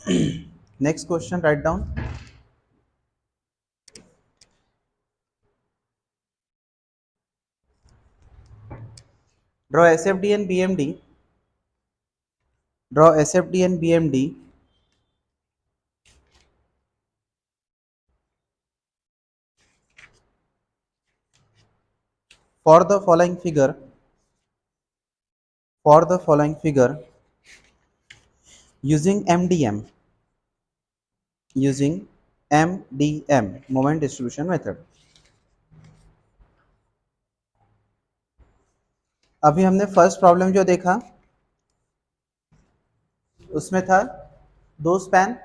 Next question, write down. Draw SFD and BMD. Draw SFD and BMD for the following figure. For the following figure using MDM. Using MDM, moment distribution method. अभी हमने first problem जो देखा उसमें था दो span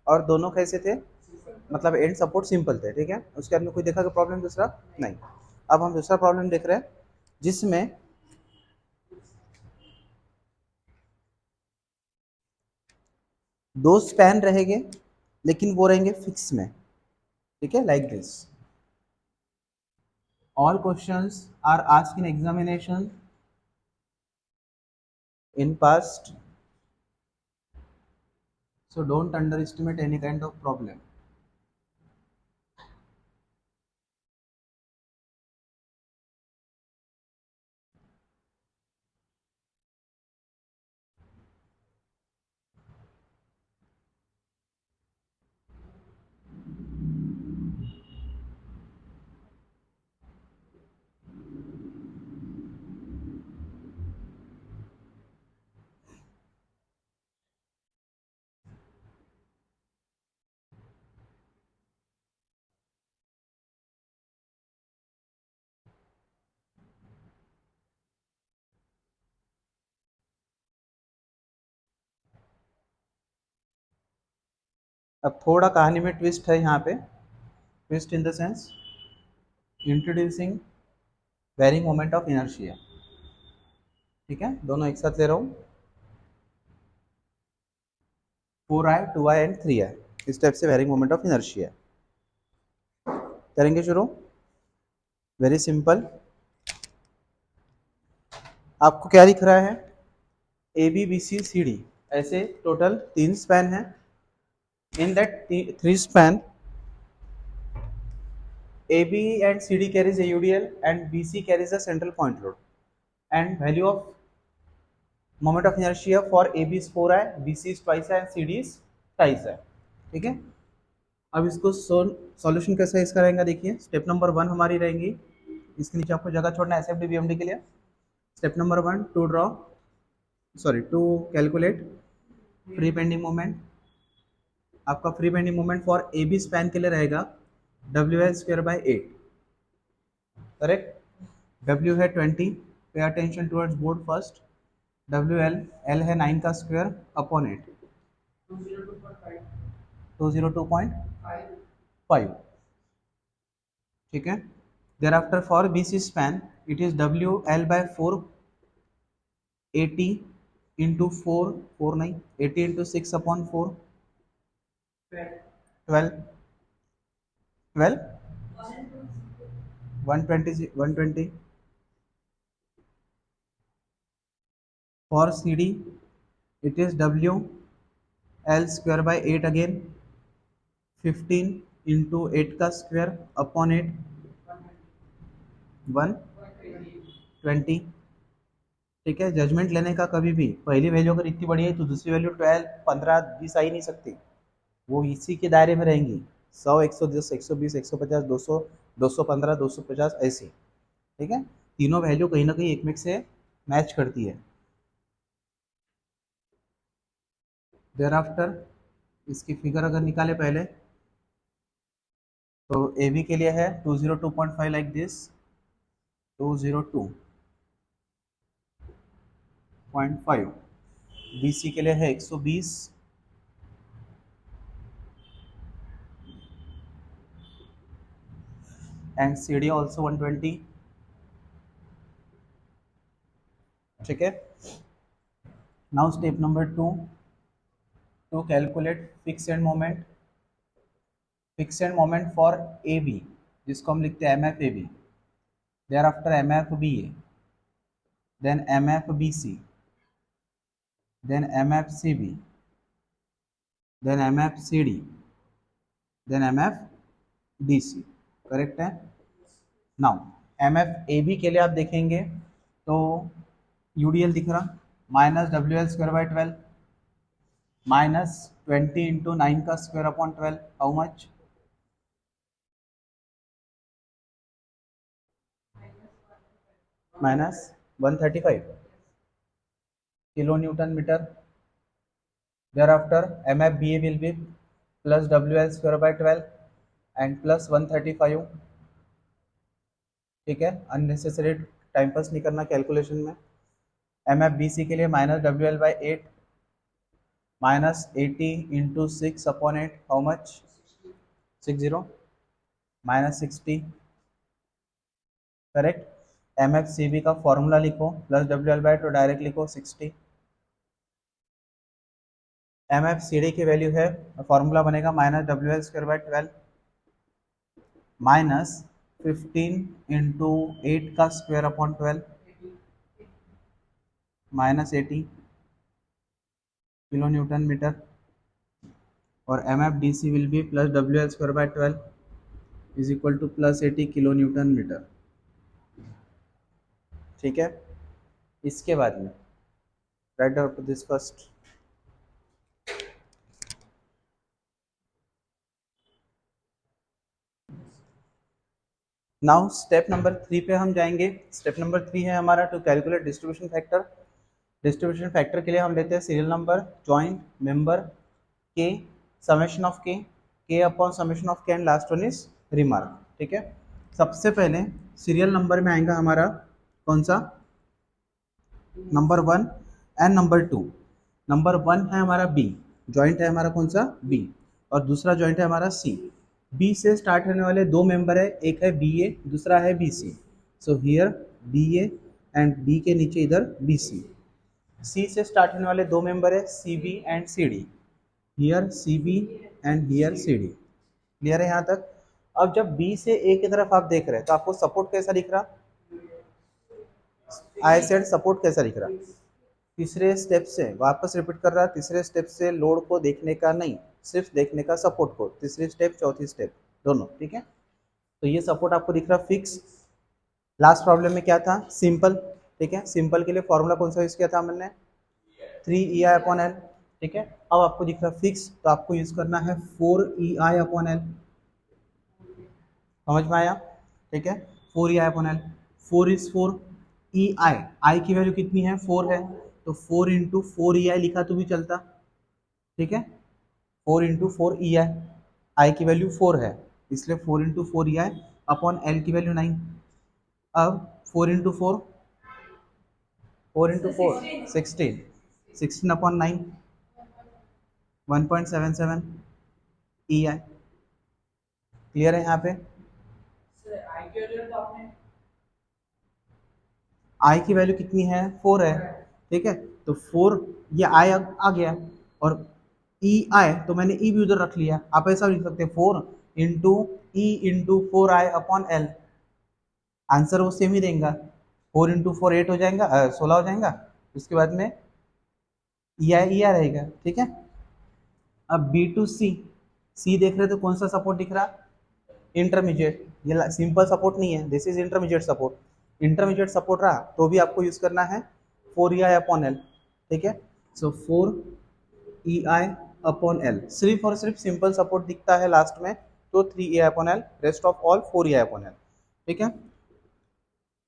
और दोनों कैसे थे, मतलब एंड सपोर्ट सिंपल थे, ठीक है। उसके बाद में कोई देखा कि प्रॉब्लम दूसरा नहीं। अब हम दूसरा प्रॉब्लम देख रहे हैं जिसमें दो स्पैन रहेंगे लेकिन वो रहेंगे फिक्स में, ठीक है, like this. All questions are asked in examination in past, so don't underestimate any kind of problem. अब थोड़ा कहानी में ट्विस्ट है यहाँ पे, twist in the sense introducing varying moment of inertia, ठीक है, दोनों एक साथ ले रहा हूँ, 4i 2i एंड 3i, इस टाइप से वेरिंग मोमेंट ऑफ इनर्शिया करेंगे शुरू। वेरी सिंपल, आपको क्या दिख रहा है, A B B C C D, ऐसे टोटल 3 स्पैन है। In that 3 span AB and CD carries AUDL and BC carries a central point load, and value of moment of inertia for AB is 4i, BC is twice i and CD is twice i, ठीक है। अब इसको solution कैसे इसका रहेगा, देखिए step number 1 हमारी रहेंगी, इसके नीचे आपको जगह छोड़ना है SFD BMD के लिए। Step number 1 to calculate free bending moment. आपका free bending moment for AB span के लिए रहेगा WL²/8, करेक्ट। W है 20, pay attention towards board first. WL L है 9 का स्क्वायर अपॉन 8, 202.5, ठीक है। Thereafter for BC span it is WL/4 80 into 4 नहीं 80 into 6 upon 4, 12 120 for CD it is WL²/8 again 15 into 8 का स्क्वायर अपॉन 8, 120, ठीक है। Judgement लेने का कभी भी पहली वैल्यू अगर इतनी बड़ी है तो दूसरी वैल्यू 12 15 20 आ ही नहीं सकती, वो इसी के दायरे में रहेंगी, 100 110 120 150 200 215 250 ऐसी, ठीक है। तीनों वैल्यू कहीं ना कहीं एक में से मैच करती है। देयर आफ्टर इसकी फिगर अगर निकाले पहले तो ए बी के लिए है 202.5 लाइक दिस, 202.5, बी सी के लिए है 120 एंड सी डी ऑल्सो 120, ठीक है। Now step number 2 to calculate fix end moment. Fix end moment for A B, जिसको हम लिखते हैं M F A B, thereafter M F B A, then M F B C, then M F C B, then M F C D, then M F D C, correct है। Now M F A B के लिए आप देखेंगे तो UDL दिख रहा, minus W L square by 12 minus 20 into 9 का square upon 12, how much, minus 135 kilo newton metre. thereafter mf ba will be plus wl square by 12 and plus 135, ठीक है, अननेसेसरी टाइम पास नहीं करना कैलकुलेशन में। M F B C के लिए minus W L by 8 minus 80 into 6 upon 8, how much, 60 minus 60, correct. M F C B का formula लिखो, plus W L by 2 direct लिखो 60। एम एफ सी डी की value है, formula बनेगा minus W L square by 12 minus 15 into 8 का square upon 12 minus 80 kilo newton metre. और M F D C will be plus W L square by 12 is equal to plus 80 kilo newton metre, ठीक है। इसके बाद में write down this first, now step number 3 पे हम जाएंगे। Step number 3 है हमारा to calculate distribution factor. Distribution factor के लिए हम लेते हैं serial number, joint member, K, summation of K upon summation of K and last one is remark, ठीक है। सबसे पहले सीरियल नंबर में आएगा हमारा कौन सा, नंबर 1 एंड नंबर 2। नंबर 1 है हमारा बी, जॉइंट है हमारा कौन सा, बी, और दूसरा जॉइंट है हमारा सी। बी से स्टार्ट होने वाले दो मेंबर है, एक है बी ए, दूसरा है B C. So here B A and B के नीचे इधर बी सी। सी से स्टार्ट होने वाले दो मेंबर है C B and C D, here C B and here C D, clear है यहाँ तक। अब जब बी से ए की तरफ आप देख रहे हैं तो आपको सपोर्ट कैसा दिख रहा, आई सेड सपोर्ट कैसा दिख रहा, तीसरे स्टेप से वापस रिपीट कर रहा, तीसरे स्टेप से लोड को देखने का नहीं, सिर्फ देखने का सपोर्ट को, तीसरी स्टेप चौथी स्टेप दोनों, ठीक है। तो ये सपोर्ट आपको दिख रहा फिक्स। लास्ट प्रॉब्लम में क्या था, सिंपल, ठीक है। सिंपल के लिए फॉर्मूला कौन सा यूज किया था हमने, 3 EI अपॉन एल, ठीक है। अब आपको दिख रहा फिक्स, तो आपको यूज करना है 4 EI अपॉन एल, समझ में आया, ठीक है। 4 EI upon L, 4 is 4, EI, आई की वैल्यू कितनी है, 4 है, तो 4 इंटू 4 EI लिखा तो भी चलता, ठीक है। 4 इंटू 4 EI, आई की वैल्यू 4 है इसलिए 4 इंटू 4 EI अपॉन एल की वैल्यू 9। अब 4 into 4, 4 into 4 16, 16 upon 9 1.77 EI, clear है यहाँ पे। आई की वैल्यू कितनी है, 4 है, ठीक है। तो 4 ये आई आ गया, और ई आई तो मैंने ई भी उधर रख लिया। आप ऐसा लिख सकते हैं 4 इंटू ई इंटू 4 आई अपॉन एल, आंसर वो सेम ही देगा। 4 इंटू 4 8 हो जाएगा, 16 हो जाएगा, उसके बाद में ई आई रहेगा, ठीक है। अब बी टू सी, सी देख रहे तो कौन सा सपोर्ट दिख रहा, इंटरमीडिएट, ये सिंपल सपोर्ट नहीं है, this is intermediate support. Intermediate support रहा तो भी आपको यूज करना है 4 EI अपॉन एल, ठीक है। सो 4 EI अपॉन एल, सिर्फ और सिर्फ सिंपल सपोर्ट दिखता है लास्ट में तो 3 EI upon L, rest of all 4 EI upon L, ठीक है।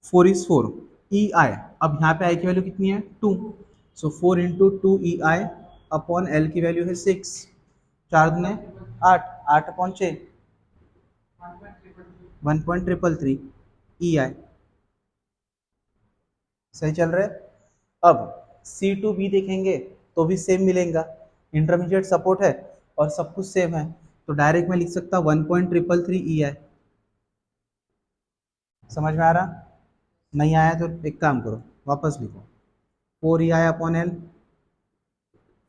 4 इज 4 EI, अब यहाँ पे आई की वैल्यू कितनी है, 2, सो 4 इंटू 2 EI अपॉन एल की वैल्यू है 6, 4 दूने 8, 8 अपॉन 6 1.333 EI, सही चल रहा है। अब सी टू बी देखेंगे तो भी सेम मिलेगा, इंटरमीडिएट सपोर्ट है और सब कुछ सेम है, तो डायरेक्ट में लिख सकता 1.333 EI, समझ में आ रहा, नहीं आया तो एक काम करो वापस लिखो 4 EI upon L,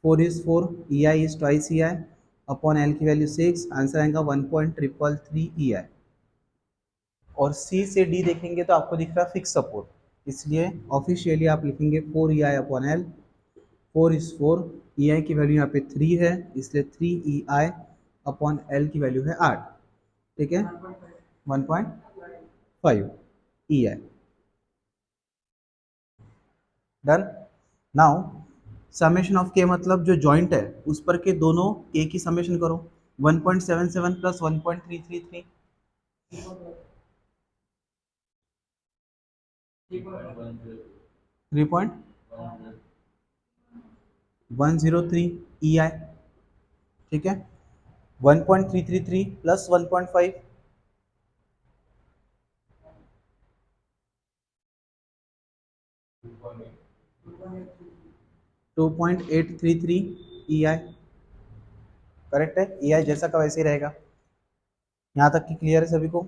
4 is 4, EI is twice EI upon L की वैल्यू 6, आंसर आएगा 1.333 EI। और सी से डी देखेंगे तो आपको दिख रहा फिक्स सपोर्ट, इसलिए ऑफिशियली आप लिखेंगे 4 EI अपॉन एल, 4 इज 4, ई आई की वैल्यू यहाँ पे 3 है, इसलिए 3 ई आई अपॉन एल की वैल्यू है 8, ठीक है, 1.5 ई आई। डन। नाउ समेशन ऑफ के मतलब जो जॉइंट है उस पर के दोनों के की समेशन करो, 1.77 प्लस 1.333 3.103 ई आई, ठीक है, 1.333 प्लस 1.5 2.833 ई आई, करेक्ट है, ई आई जैसा का वैसे ही रहेगा। यहाँ तक कि क्लियर है सभी को,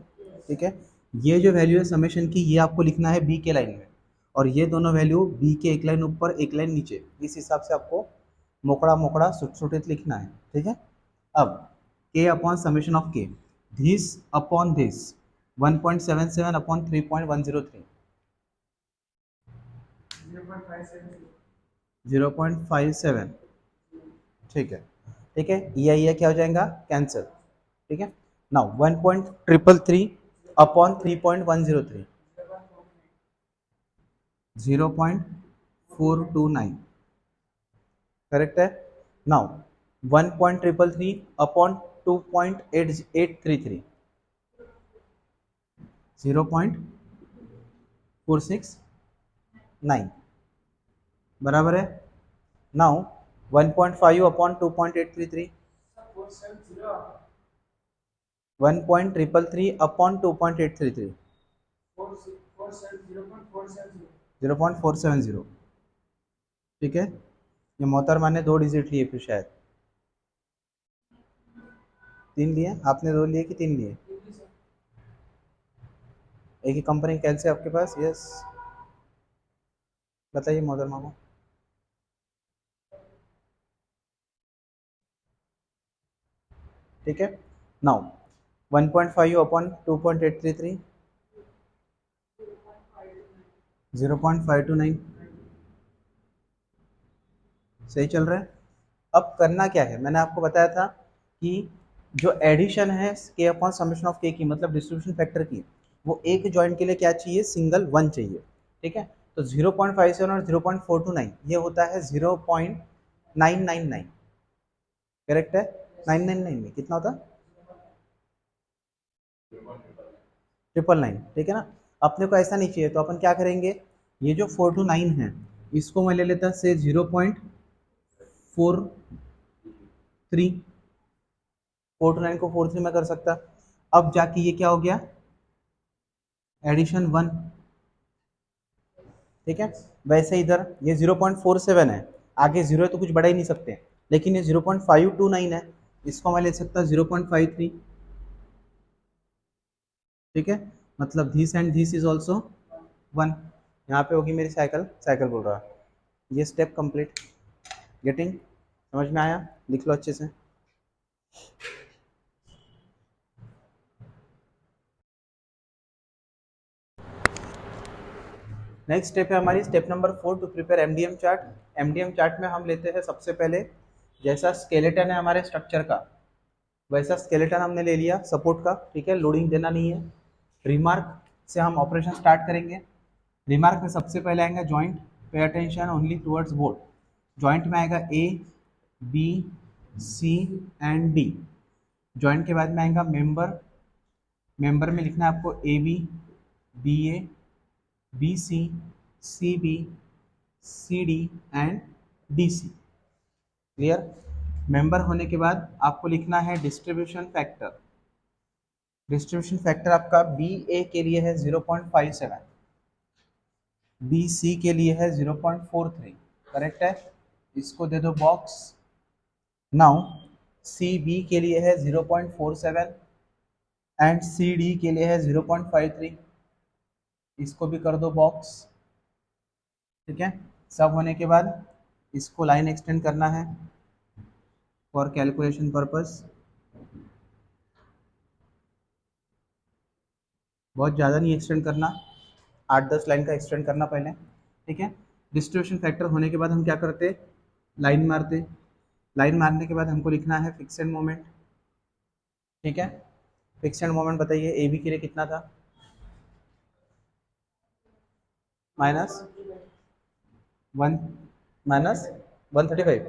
ठीक है। ये जो वैल्यू है समेशन की, ये आपको लिखना है बी के लाइन में, और ये दोनों वैल्यू बी के एक लाइन ऊपर एक लाइन नीचे, इस हिसाब से आपको मोकड़ा मोकड़ा सुट लिखना है, ठीक है। अब के अपॉन समेशन ऑफ के, धिस अपॉन धिस 1.77 अपॉन 3.103 0.57, ठीक है, ठीक है, ये क्या हो जाएगा, कैंसिल, ठीक है। नाउ 1.333 अपॉन 3.103 0.429, करेक्ट है। नाउ 1.333 अपॉन 2.833 0.469, बराबर है। नाउ 1.5 अपॉन 2.833 1.333 अपॉन 2.833 0.470, ठीक है। ये मोहतरमा ने 2 डिजिट लिए फिर शायद 3 लिए, आपने 2 लिए कि 3 लिए, एक ही कंपनी कैलसे आपके पास, यस, बताइए मोहतरमा को। ठीक है। नाउ 1.5 अपॉन 2.833 0.529, सही चल रहा है। अब करना क्या है, मैंने आपको बताया था कि जो एडिशन है के अपॉन समेशन ऑफ के की, मतलब डिस्ट्रीब्यूशन फैक्टर की, वो एक जॉइंट के लिए क्या चाहिए, सिंगल 1 चाहिए, ठीक है। तो 0.57 और 0.429 ये होता है 0.999, करेक्ट है। 999 में कितना होता, 999, ठीक है ना। अपने को ऐसा नहीं चाहिए, तो अपन क्या करेंगे, ये जो 429 है इसको मैं ले लेता से 0.43, 429 को 43 में कर सकता। अब जाके ये क्या हो गया, एडिशन 1, ठीक है। वैसे इधर ये 0.47 है, आगे 0 है तो कुछ बढ़ा ही नहीं सकते, लेकिन ये 0.529 है, इसको मैं ले सकता 0.53, ठीक है। मतलब this and this is also 1, यहाँ पे होगी मेरी साइकिल, साइकिल बोल रहा है। ये स्टेप कंप्लीट, गेटिंग, समझ में आया, लिख लो अच्छे से। नेक्स्ट स्टेप है हमारी step number 4 to prepare MDM chart. MDM chart में हम लेते हैं सबसे पहले, जैसा स्केलेटन है हमारे स्ट्रक्चर का वैसा स्केलेटन हमने ले लिया सपोर्ट का, ठीक है, लोडिंग देना नहीं है। रिमार्क से हम ऑपरेशन स्टार्ट करेंगे। रिमार्क में सबसे पहले आएगा joint, pay attention only towards board. Joint में आएगा A B C and D. Joint के बाद में आएगा मेंबर, मेंबर में लिखना है आपको B A B C B C D and D C, clear. Member होने के बाद आपको लिखना है डिस्ट्रीब्यूशन फैक्टर। डिस्ट्रीब्यूशन फैक्टर आपका बी ए के लिए है 0.57, बी सी के लिए है 0.43, करेक्ट है, इसको दे दो बॉक्स। नाउ सी बी के लिए है 0.47 एंड सी डी के लिए है 0.53, इसको भी कर दो बॉक्स, ठीक है। सब होने के बाद इसको लाइन एक्सटेंड करना है फॉर कैलकुलेशन पर्पस, बहुत ज़्यादा नहीं एक्सटेंड करना, 8-10 लाइन का एक्सटेंड करना पहले, ठीक है। डिस्ट्रीब्यूशन फैक्टर होने के बाद हम क्या करते, लाइन मारते, लाइन मारने के बाद हमको लिखना है फिक्स्ड मोमेंट। ठीक है, फिक्स्ड मोमेंट बताइए ए बी के लिए कितना था, minus one, minus 135,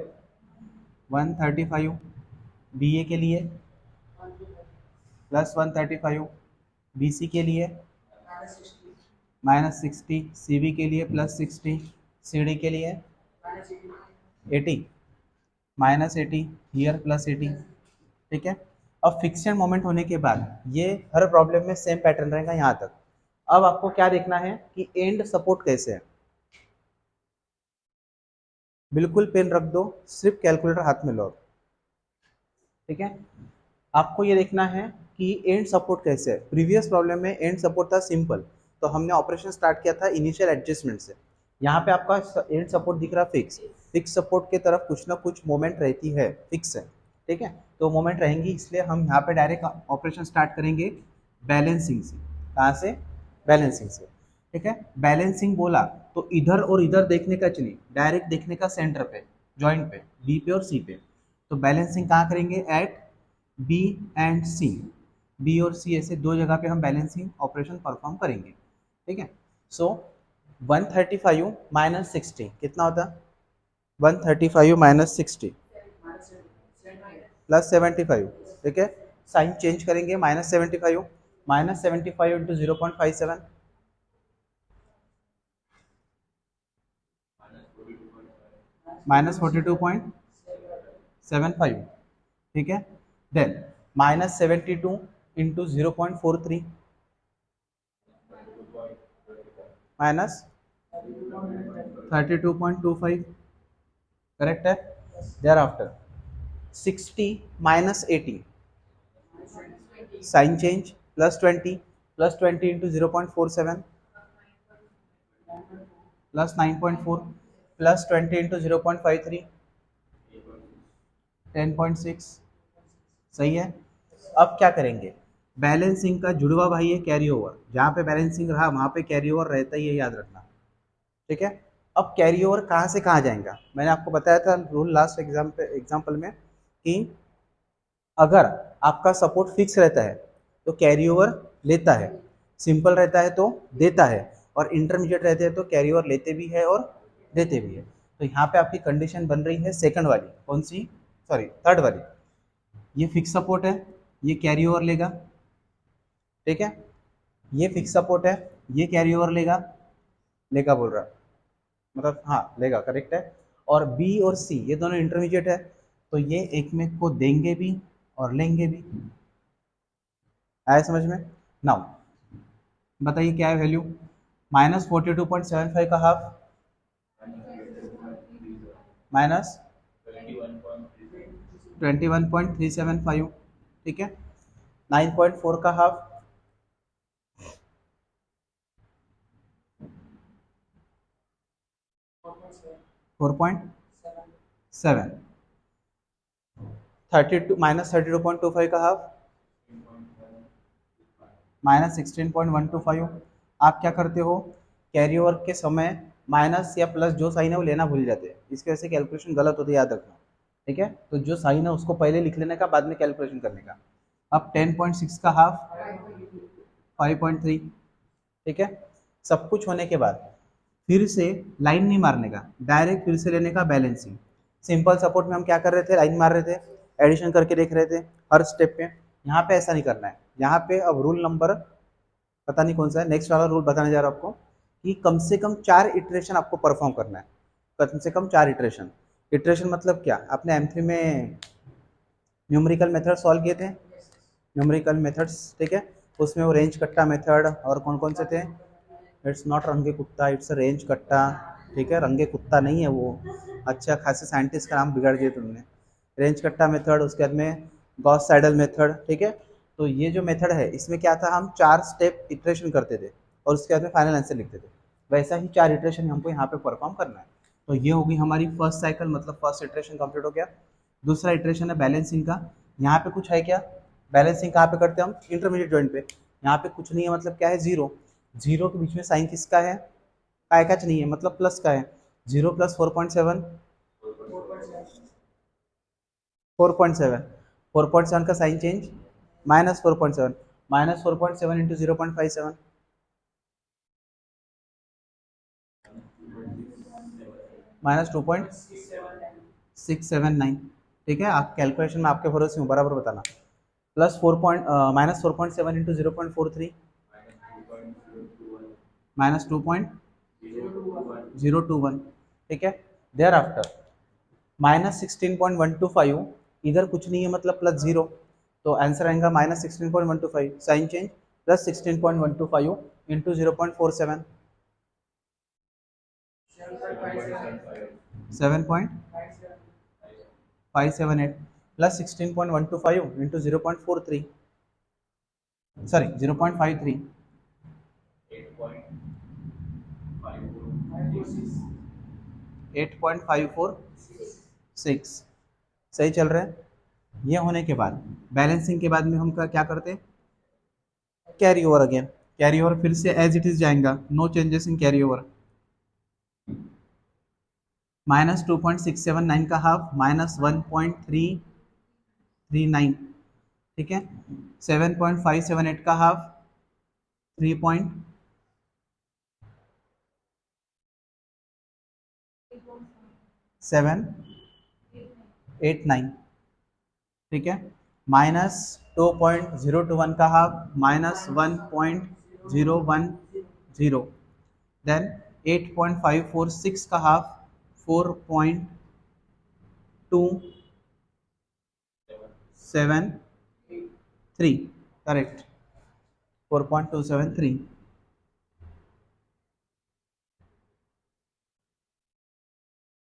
135 B A के लिए प्लस 135, बी सी के लिए -60, सी बी के लिए +60, सी डी के लिए 80, -80 हियर +80। ठीक है, अब फिक्स्ड मोमेंट होने के बाद ये हर प्रॉब्लम में सेम पैटर्न रहेगा यहाँ तक। अब आपको क्या देखना है कि एंड सपोर्ट कैसे है। बिल्कुल पेन रख दो, सिर्फ कैलकुलेटर हाथ में लो। ठीक है, आपको ये देखना है कि एंड सपोर्ट कैसे है। प्रीवियस प्रॉब्लम में एंड सपोर्ट था सिंपल, तो हमने ऑपरेशन स्टार्ट किया था इनिशियल एडजस्टमेंट से। यहाँ पे आपका एंड सपोर्ट दिख रहा फिक्स, फिक्स सपोर्ट के तरफ कुछ ना कुछ मोमेंट रहती है, फिक्स है। ठीक है, तो मोमेंट रहेंगी, इसलिए हम यहाँ पे डायरेक्ट ऑपरेशन स्टार्ट करेंगे बैलेंसिंग से। कहाँ से, बैलेंसिंग से। ठीक है, बैलेंसिंग बोला तो इधर और इधर देखने का चलिए, डायरेक्ट देखने का सेंटर पे, जॉइंट पे, बी पे और सी पे। तो बैलेंसिंग कहाँ करेंगे, at B and C, B और सी ऐसे दो जगह पे हम बैलेंसिंग ऑपरेशन परफॉर्म करेंगे। ठीक है, सो 135 माइनस 60 कितना होता, 135 माइनस 60 प्लस 75। ठीक है, साइन चेंज करेंगे, -75, -75 इंटू 0.57, -42.75। ठीक है, देन -72 इंटू 0.43, -32.25। करेक्ट है, thereafter 60 minus 80, sign change +20, +20 into 0.47 +9.4 +20 into 0.53 10.6। सही है, अब क्या करेंगे, बैलेंसिंग का जुड़वा भाई है कैरी ओवर, जहाँ पे बैलेंसिंग रहा वहाँ पे कैरी ओवर रहता ही है, याद रखना। ठीक है, अब कैरी ओवर कहाँ से कहाँ जाएगा, मैंने आपको बताया था रूल लास्ट एग्जाम्पल में कि अगर आपका सपोर्ट फिक्स रहता है तो कैरी ओवर लेता है, सिंपल रहता है तो देता है, और इंटरमीडिएट रहते हैं तो कैरी ओवर लेते भी है और देते भी है। तो यहाँ पे आपकी कंडीशन बन रही है सेकंड वाली, कौन सी, सॉरी थर्ड वाली। ये फिक्स सपोर्ट है, ये कैरी ओवर लेगा। ठीक है, ये फिक्स सपोर्ट है, ये कैरी ओवर लेगा, लेगा बोल रहा, मतलब हाँ लेगा, करेक्ट है। और बी और सी ये दोनों इंटरमीडिएट है, तो ये एक में को देंगे भी और लेंगे भी। आया समझ में, नाउ बताइए क्या है वैल्यू, -42.75 का हाफ, -21.375। ठीक है, 9.4 का हाफ, 4.7, 32 -32.25 का हाफ, -16.125। आप क्या करते हो, कैरी ओवर के समय माइनस या प्लस जो साइन है वो लेना भूल जाते हैं, इसकी वजह से कैलकुलेशन गलत होती है, याद रखना। ठीक है, तो जो साइन है उसको पहले लिख लेने का, बाद में कैलकुलेशन करने का। अब 10.6 का हाफ, 5.3। ठीक है, सब कुछ होने के बाद फिर से लाइन नहीं मारने का, डायरेक्ट फिर से लेने का बैलेंसिंग। सिंपल सपोर्ट में हम क्या कर रहे थे, लाइन मार रहे थे, एडिशन करके देख रहे थे हर स्टेप पे। यहाँ पे ऐसा नहीं करना है, यहाँ पे अब रूल नंबर पता नहीं कौन सा है, नेक्स्ट वाला रूल बताने जा रहा हूँ आपको, कि कम से कम 4 इटरेशन आपको परफॉर्म करना है, कम से कम 4 इटरेशन। इटरेशन मतलब क्या, आपने M3 में न्यूमेरिकल मेथड सॉल्व किए थे, न्यूमेरिकल मेथड्स। ठीक है, उसमें वो रेंज कट्टा मेथड और कौन कौन से थे, इट्स नॉट रंगे कुत्ता, इट्स रेंज कट्टा। ठीक है, रंगे कुत्ता नहीं है वो, अच्छा खासे साइंटिस्ट का नाम बिगाड़ दिया तुमने। रेंज कट्टा मेथड, उसके बाद में गॉस साइडल मेथड। ठीक है, तो ये जो मेथड है इसमें क्या था, हम 4 स्टेप इटरेशन करते थे और उसके बाद में फाइनल आंसर लिखते थे, वैसा ही 4 इटरेशन हमको यहाँ पे परफॉर्म करना है। तो ये होगी हमारी फर्स्ट साइकिल, मतलब फर्स्ट इटरेशन कंप्लीट हो गया। दूसरा इटरेशन है बैलेंसिंग का। यहाँ पे कुछ है क्या, बैलेंसिंग कहाँ पे करते हैं हम, इंटरमीडिएट जॉइंट पे। यहाँ पे कुछ नहीं है, मतलब क्या है, जीरो, जीरो के बीच में साइन किसका है, काय का नहीं है, मतलब प्लस का है। 0 + 4.7 4.7, 4.7 का साइन चेंज -4.7, -4.7 इंटू 0.57, -2.679। ठीक है, आप कैलकुलेशन में आपके भरोसे हूँ, बराबर बताना। Plus -4.7 into 0.43, -2.021। ठीक है, देयर आफ्टर -16.125, इधर कुछ नहीं है मतलब प्लस जीरो, तो आंसर आएगा -16.125, sign change plus 16.125 into 0.47, 7.578 plus 16.125 into 0.43, sorry 0.53, 8.546। सही चल रहा है। ये होने के बाद बैलेंसिंग के बाद में हम क्या करते हैं, carry over again, carry over फिर से एज इट इज जाएगा, no changes in carry over. -2.679 का हाफ, -1.339। ठीक है, 7.578 का हाफ, 3.789। ठीक है, -2.021 का हाफ, -1.010, देन 8.546 का हाफ, 4.273, करेक्ट, 4.273।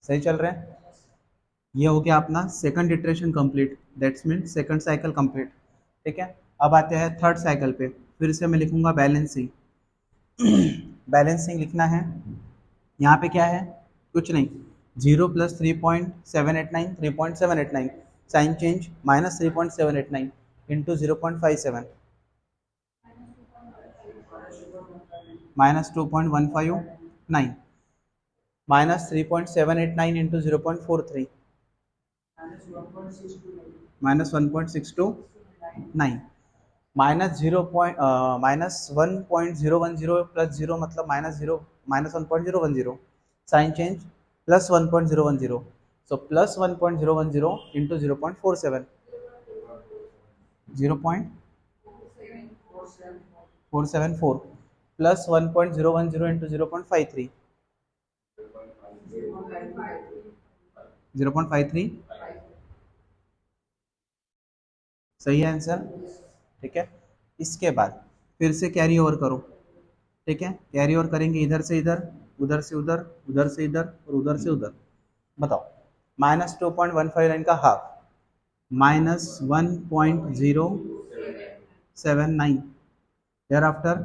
सही चल रहे हैं। ये हो गया अपना second iteration complete, that's mean second cycle complete. ठीक है, अब आते हैं थर्ड साइकिल पे, फिर से मैं लिखूंगा बैलेंसिंग। बैलेंसिंग लिखना है, यहाँ पे क्या है, कुछ नहीं, 0 plus 3.789, 3.789, sign change -3.789 into 0.57, -2.159, -3.789 into 0.43, -1.629, -1.010 plus zero मतलब -1.010, sign change +1.010, so +1.010 into 0.47, 0.474 plus 1.010 into 0.53, 0.53। सही है आंसर। ठीक है, इसके बाद फिर से कैरी ओवर करो। ठीक है, कैरी ओवर करेंगे, इधर से इधर, उधर से उधर, उधर से इधर और उधर से उधर। बताओ, -2.159 का हाफ, -1.079, देयर आफ्टर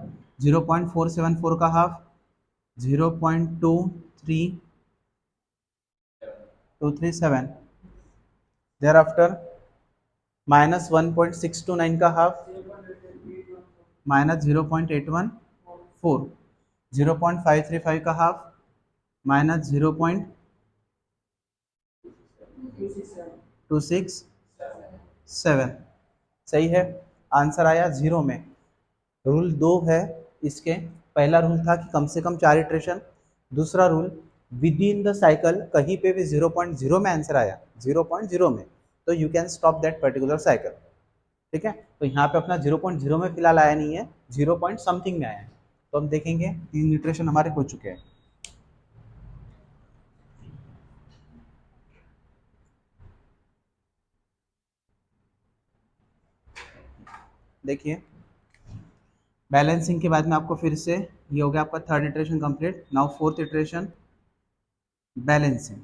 0.474 का हाफ, 0.237, देयर आफ्टर -1.629 का हाफ, -0.814, 0.535 का हाफ, -0.267। सही है, आंसर आया जीरो में। रूल दो है इसके, पहला रूल था कि कम से कम 4 इटरेशन, दूसरा rule with in the cycle कहीं पे भी 0.0 में आंसर आया, 0.0 में, तो you can stop that particular cycle. ठीक है, तो यहाँ पे अपना 0.0 में फिलहाल आया नहीं है, 0 पॉइंट समथिंग में आया है। तो हम देखेंगे 3 इटरेशन हमारे हो चुके हैं। देखिए, बैलेंसिंग के बाद में आपको फिर से ये हो गया आपका third iteration complete. Now fourth iteration balancing.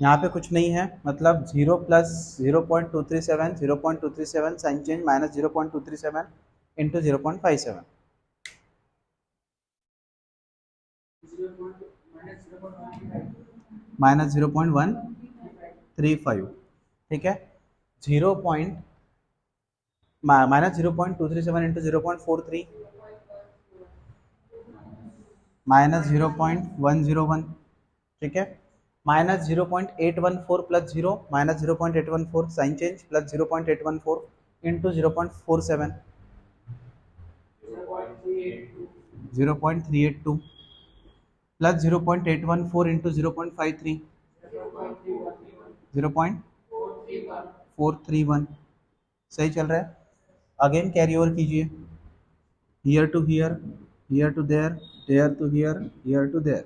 यहाँ पे कुछ नहीं है मतलब 0 प्लस 0.237, 0.237 साइन चेंज -0.237 इंटू 0.57, -0.135। ठीक है, 0 पॉइंट -0.237 इंटू 0.43, -0.101। ठीक है, minus 0.814 plus 0 minus 0.814 sign change plus 0.814 into 0.47 0.382 plus 0.814 into 0.53 0.431 सही चल रहा है। अगेन कैरी ओवर कीजिए, here to here, here to there, there to here, here to there,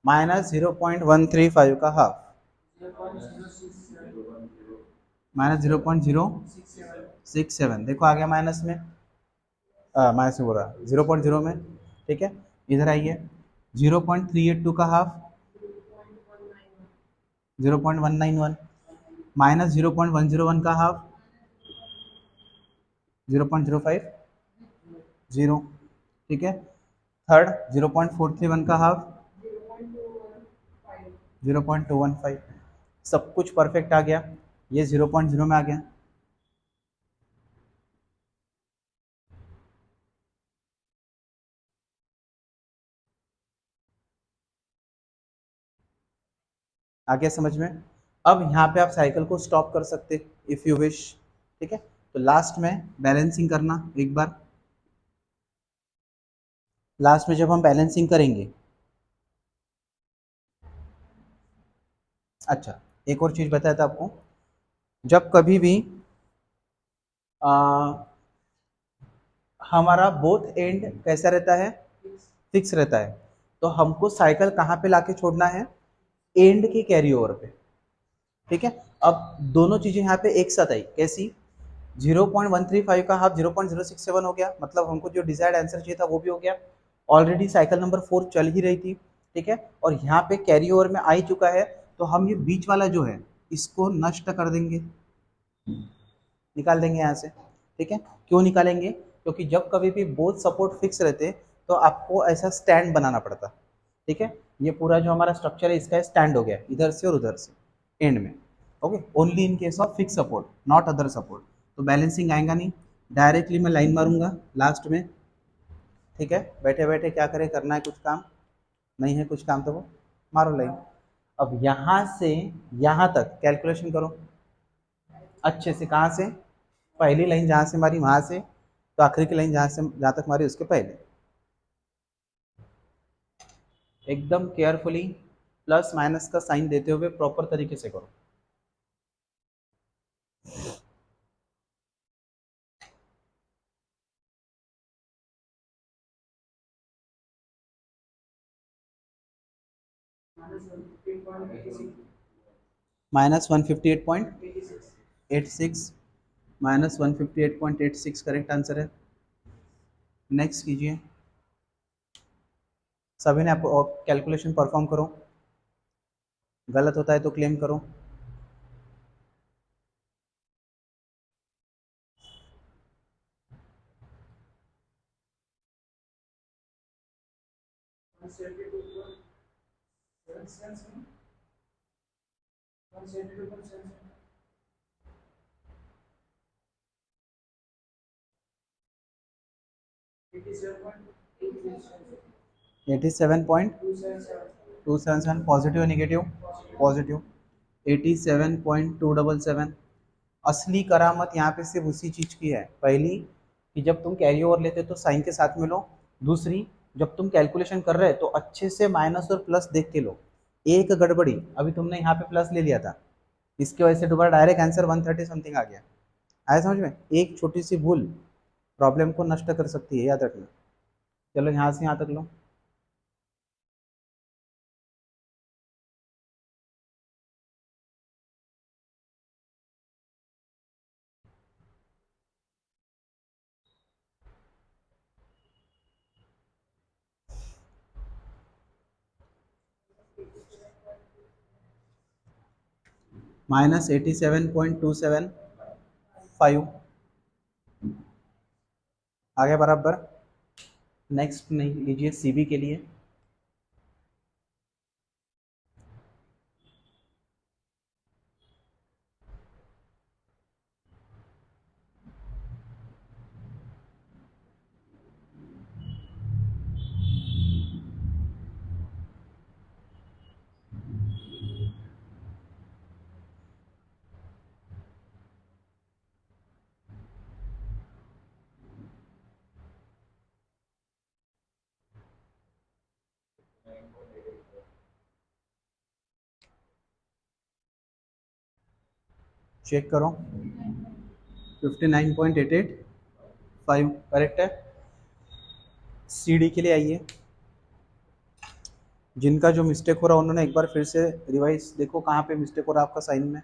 minus 0.135 का हाफ, माइनस 0.067, देखो आ गया माइनस में, माइनस में बोल रहा 0.0 में, ठीक है। इधर आइए, 0.382 का हाफ 0.191, माइनस 0.101 का हाफ 0.050, ठीक है। थर्ड 0.431 का हाफ 0.215, सब कुछ परफेक्ट आ गया, ये 0.0 में आ गया। आ गया समझ में। अब यहाँ पे आप साइकिल को स्टॉप कर सकते इफ़ यू विश, ठीक है। तो लास्ट में बैलेंसिंग करना एक बार, लास्ट में जब हम बैलेंसिंग करेंगे, अच्छा एक और चीज़ बताया था आपको, जब कभी भी आ, हमारा बोथ एंड कैसा रहता है, फिक्स रहता है, तो हमको साइकिल कहाँ पे लाके छोड़ना है, एंड के कैरी ओवर पे, ठीक है। अब दोनों चीजें यहाँ पे एक साथ आई, कैसी, 0.135 का हाफ 0.067 हो गया, मतलब हमको जो डिजायर्ड आंसर चाहिए था वो भी हो गया। ऑलरेडी साइकिल नंबर 4 चल ही रही थी, ठीक है, और यहाँ पे कैरी ओवर में आ ही चुका है, तो हम ये बीच वाला जो है इसको नष्ट कर देंगे, निकाल देंगे यहाँ से, ठीक है। क्यों निकालेंगे, क्योंकि जब कभी भी बोथ सपोर्ट फिक्स रहते तो आपको ऐसा स्टैंड बनाना पड़ता, ठीक है। ये पूरा जो हमारा स्ट्रक्चर है इसका स्टैंड हो गया इधर से और उधर से एंड में, okay, only in case of fix support not other support. तो बैलेंसिंग आएगा नहीं, डायरेक्टली मैं लाइन मारूंगा लास्ट में, ठीक है। बैठे बैठे क्या करें, करना है कुछ काम, नहीं है कुछ काम तो वो मारो लाइन। अब यहाँ से यहाँ तक कैलकुलेशन करो अच्छे से, कहाँ से, पहली लाइन जहाँ से मारी वहाँ से तो आखिरी की लाइन जहाँ तक मारी उसके पहले, एकदम केयरफुली प्लस माइनस का साइन देते हुए प्रॉपर तरीके से करो। -158.86, -158.86 करेक्ट आंसर है। नेक्स्ट कीजिए, सभी ने कैलकुलेशन परफॉर्म करो, गलत होता है तो क्लेम करो। Eighty seven point 277 positive negative, positive 87.277। असली करामत यहाँ पे सिर्फ उसी चीज़ की है, पहली कि जब तुम कैरी ओवर लेते तो साइन के साथ में लो, दूसरी जब तुम कैलकुलेशन कर रहे तो अच्छे से माइनस और प्लस देख के लो। एक गड़बड़ी, अभी तुमने यहाँ पे प्लस ले लिया था, इसकी वजह से दोबारा डायरेक्ट आंसर 130 समथिंग आ गया। आया समझ में, एक छोटी सी भूल प्रॉब्लम को नष्ट कर सकती है, याद रखना। चलो यहाँ से यहाँ तक लो। -87.275 आ गया बराबर। नेक्स्ट नहीं लीजिए सीबी के लिए, चेक करो 59.885 करेक्ट है। सी डी के लिए आइए, जिनका जो मिस्टेक हो रहा है उन्होंने एक बार फिर से रिवाइज देखो कहाँ पे मिस्टेक हो रहा है आपका साइन में।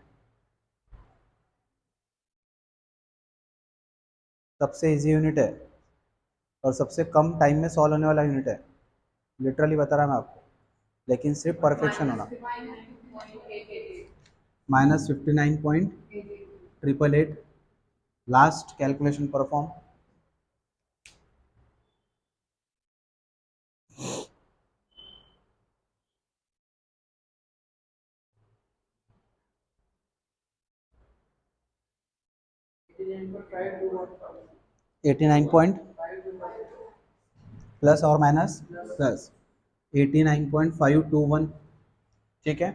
सबसे इजी यूनिट है और सबसे कम टाइम में सॉल्व होने वाला यूनिट है, लिटरली बता रहा मैं आपको, लेकिन सिर्फ परफेक्शन होना। -59.888, लास्ट कैलकुलेशन परफॉर्म। $89 प्लस और माइनस प्लस 89.521, ठीक है।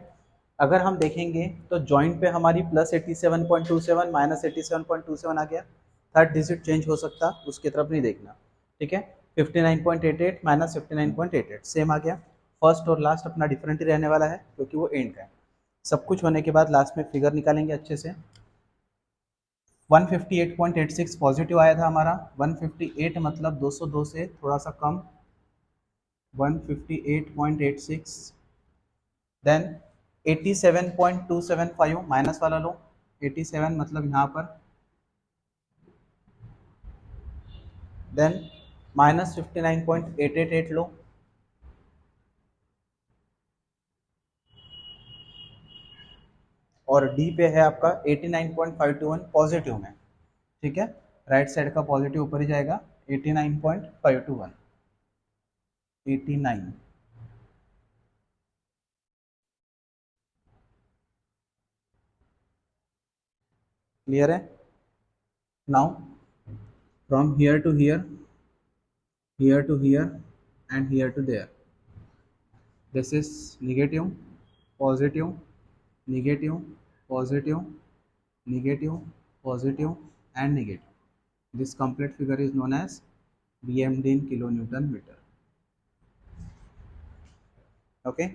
अगर हम देखेंगे तो जॉइंट पे हमारी +87.27 -87.27 आ गया, थर्ड डिजिट चेंज हो सकता, उसकी तरफ नहीं देखना, ठीक है। 59.88 -59.88 सेम आ गया। फर्स्ट और लास्ट अपना डिफरेंट ही रहने वाला है क्योंकि वो एंड का है। सब कुछ होने के बाद लास्ट में फिगर निकालेंगे अच्छे से। 158.86 पॉजिटिव आया था हमारा, 158 मतलब 202 से थोड़ा सा कम, 158.86। देन 87.275 माइनस वाला लो, 87 मतलब यहाँ पर, देन -59.888 लो, और डी पे है आपका 89.521 पॉजिटिव में, ठीक है। राइट साइड का पॉजिटिव ऊपर ही जाएगा, 89.521, 89। क्लियर है? Now from here to here, here to here and here to there, this is negative, positive, negative, positive, negative, positive and negative. This complete figure is known as BMD in kilonewton meter. Okay,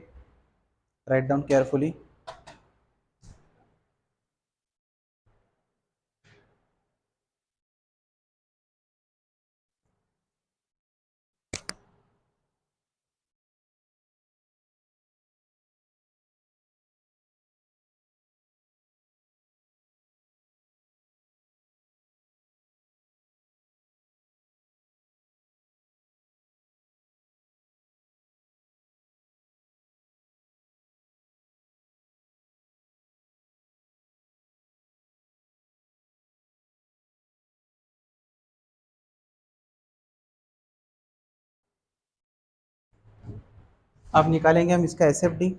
write down carefully. अब निकालेंगे हम इसका SFD।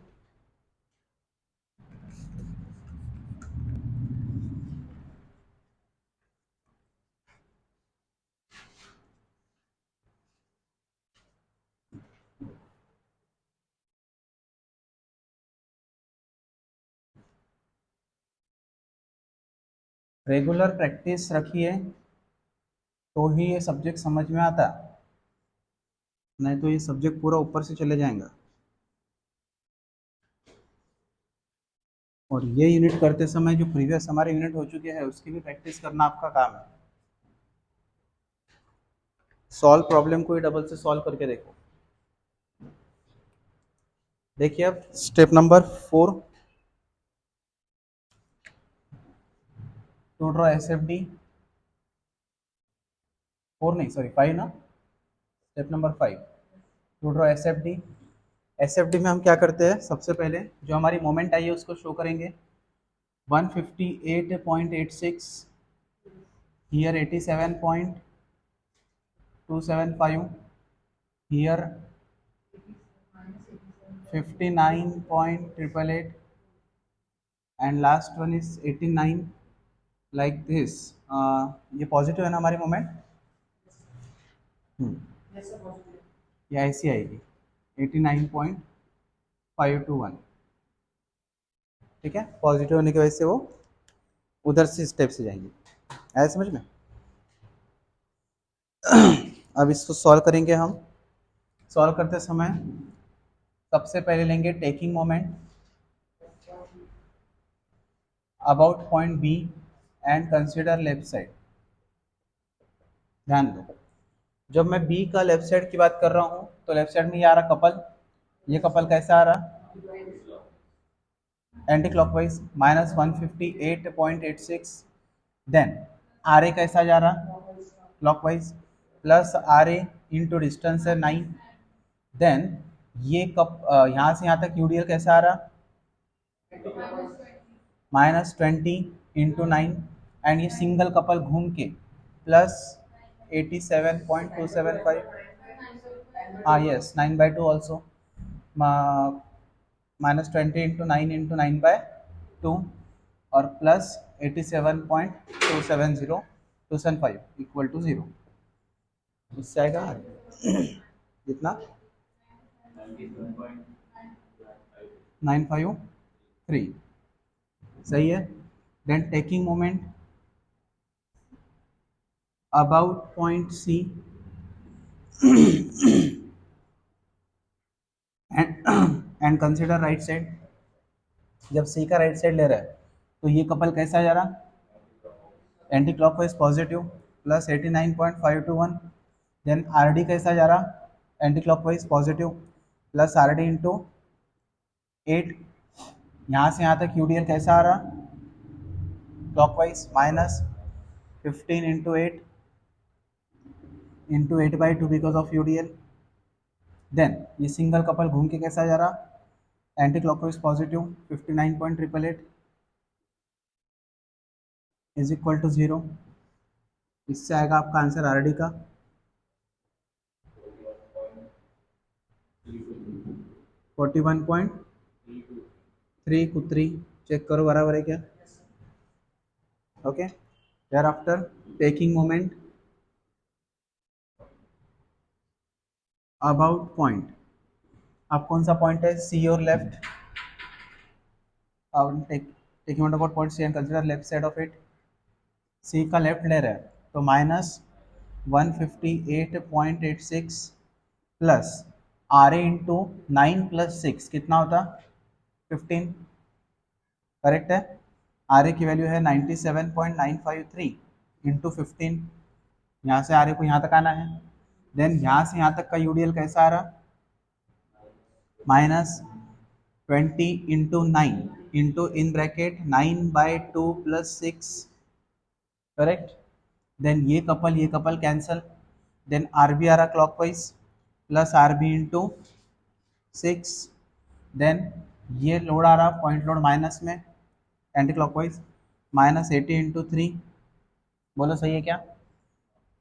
Regular practice रखिए तो ही ये subject समझ में आता, नहीं तो ये सब्जेक्ट पूरा ऊपर से चले जाएगा। और ये यूनिट करते समय जो प्रीवियस हमारे यूनिट हो चुके हैं उसकी भी प्रैक्टिस करना आपका काम है। सॉल्व प्रॉब्लम को ही डबल से सॉल्व करके देखो। देखिए अब step number 4, to draw SFD, 4 नहीं सॉरी 5 ना, step number 5, to draw SFD। SFD में हम क्या करते हैं, सबसे पहले जो हमारी मोमेंट आई है उसको शो करेंगे। 158.86, here 87.275, here 59.888 and last one is 89, like this. ये पॉजिटिव है ना हमारी मोमेंट, ये ऐसी आएगी 89.521, ठीक है। पॉजिटिव होने की वजह से वो उधर से स्टेप से जाएंगे, आया समझ में? अब इसको सॉल्व करेंगे हम। सॉल्व करते समय सबसे पहले लेंगे taking moment. About point B and consider left side. ध्यान दो, जब मैं बी का लेफ्ट साइड की बात कर रहा हूँ तो लेफ्ट साइड में ये आ रहा कपल, ये कपल कैसा आ रहा anti clockwise -158.86। Then R A कैसा जा रहा clockwise plus R A into distance है 9। देन ये यहाँ से यहाँ तक यूडीएल कैसा आ रहा -20 × 9 एंड ये सिंगल कपल घूम के प्लस 87.275। हाँ यस 9/2 ऑल्सो -20 × 9 × 9/2 और प्लस 87.270 इक्वल टू 0। इससे आएगा कितना 953। सही है। Then taking moment about point C and consider right side. जब सी का राइट साइड ले रहा है तो ये कपल कैसा जा रहा anti clockwise positive plus 89.521। Then R D कैसा जा रहा anti clockwise positive plus R D into 8। यहाँ से यहाँ तक यूडीएल कैसा आ रहा clockwise -15 × 8 into 8/2 because of UDL. Then ये सिंगल कपल घूम के कैसा जा रहा anti clockwise positive 59.888 is equal to 0। इससे आएगा आपका आंसर आर डी का 41.323। चेक करो बराबर है क्या। Okay, thereafter taking moment about point. अब कौन सा पॉइंट है सी और left. Taking moment about point C and consider left side of it. C का लेफ्ट ले रहा है तो -158.86 प्लस आर ए इंटू 9 + 6 कितना होता 15। करेक्ट है। आर ए की वैल्यू है 97.953 इंटू 15। यहाँ से आर ए को यहाँ तक आना है। देन यहाँ से यहाँ तक का यूडीएल कैसा आ रहा -20 × 9 into in bracket 9/2 + 6। Correct. Then ये couple cancel. Then R B आ रहा clockwise plus R B into 6। Then ये लोड आ रहा पॉइंट लोड माइनस में एंटी क्लॉकवाइज -80 × 3। बोलो सही है क्या।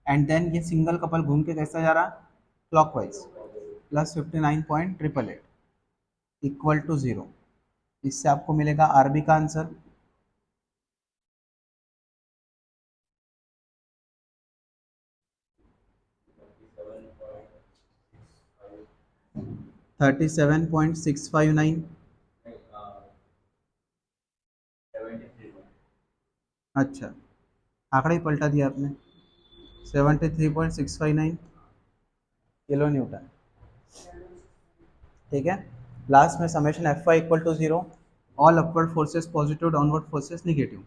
एंड देन ये सिंगल कपल घूम के कैसा जा रहा क्लॉकवाइज प्लस 59.888 इक्वल टू 0। इससे आपको मिलेगा आर बी का आंसर 37.659। अच्छा, आंकड़ा ही पलटा दिया आपने। 73.659 किलो न्यूटन। ठीक है। लास्ट में summation F Y equal to 0, all upward forces positive, downward forces negative.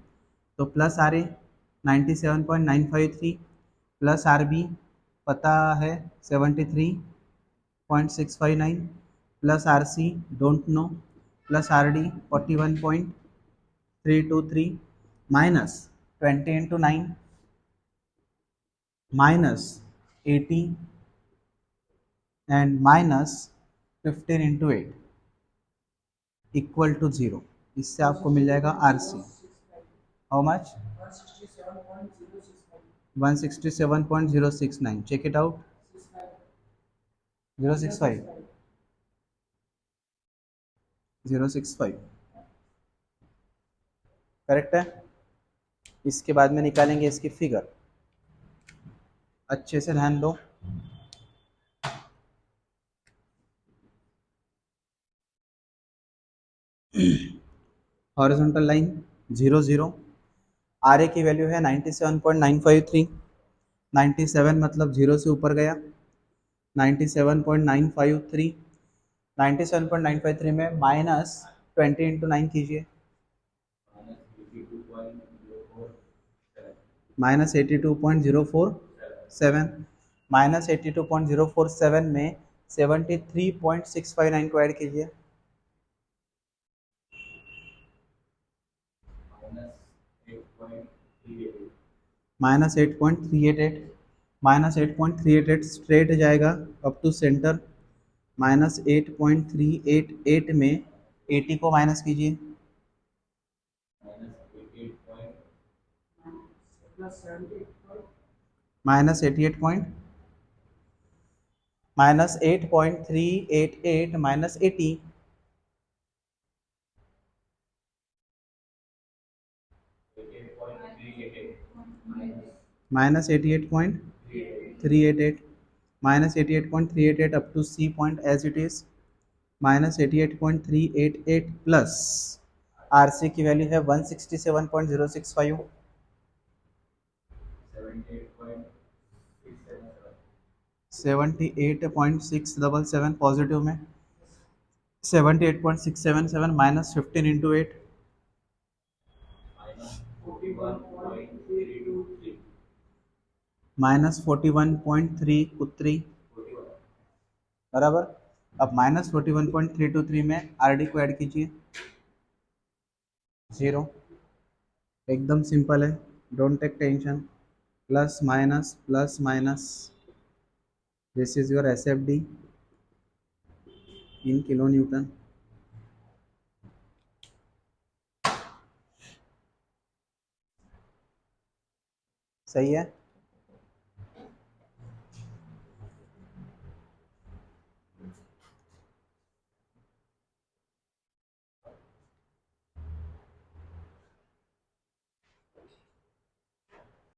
तो plus R A 97.953 plus R B पता है 73.659 plus R C don't know plus R D 41.323 minus 20 × 9 -80 and -15 × 8 equal to 0। इससे आपको मिल जाएगा R C how much 167.069। Check it out 065 correct है। इसके बाद में निकालेंगे इसकी फिगर। अच्छे से ध्यान दो। Horizontal line 0 0। आर ए की वैल्यू है 97.953। 97 मतलब 0 से ऊपर गया 97.953। 97.953 में -20 × 9 कीजिए माइनस 82.047, माइनस 82.047 में 73.659 को ऐड कीजिए। माइनस 8.388, माइनस 8.388 स्ट्रेट जाएगा अप टू सेंटर। माइनस 8.388 में 80 को माइनस कीजिए। Minus 88 point, minus 8.388 minus 80, minus 88.388, minus 88.388 up to C point as it is, minus 88.388 plus R C की वैल्यू है 167.065, 78.677 पॉजिटिव में, 78.677 माइनस 15 इंटू 8, माइनस 41.323 बराबर। अब माइनस 41.323 में आर डी को ऐड कीजिए, 0। एकदम सिंपल है, don't take tension. Plus minus, this is your S F D in kilo newton. सही है।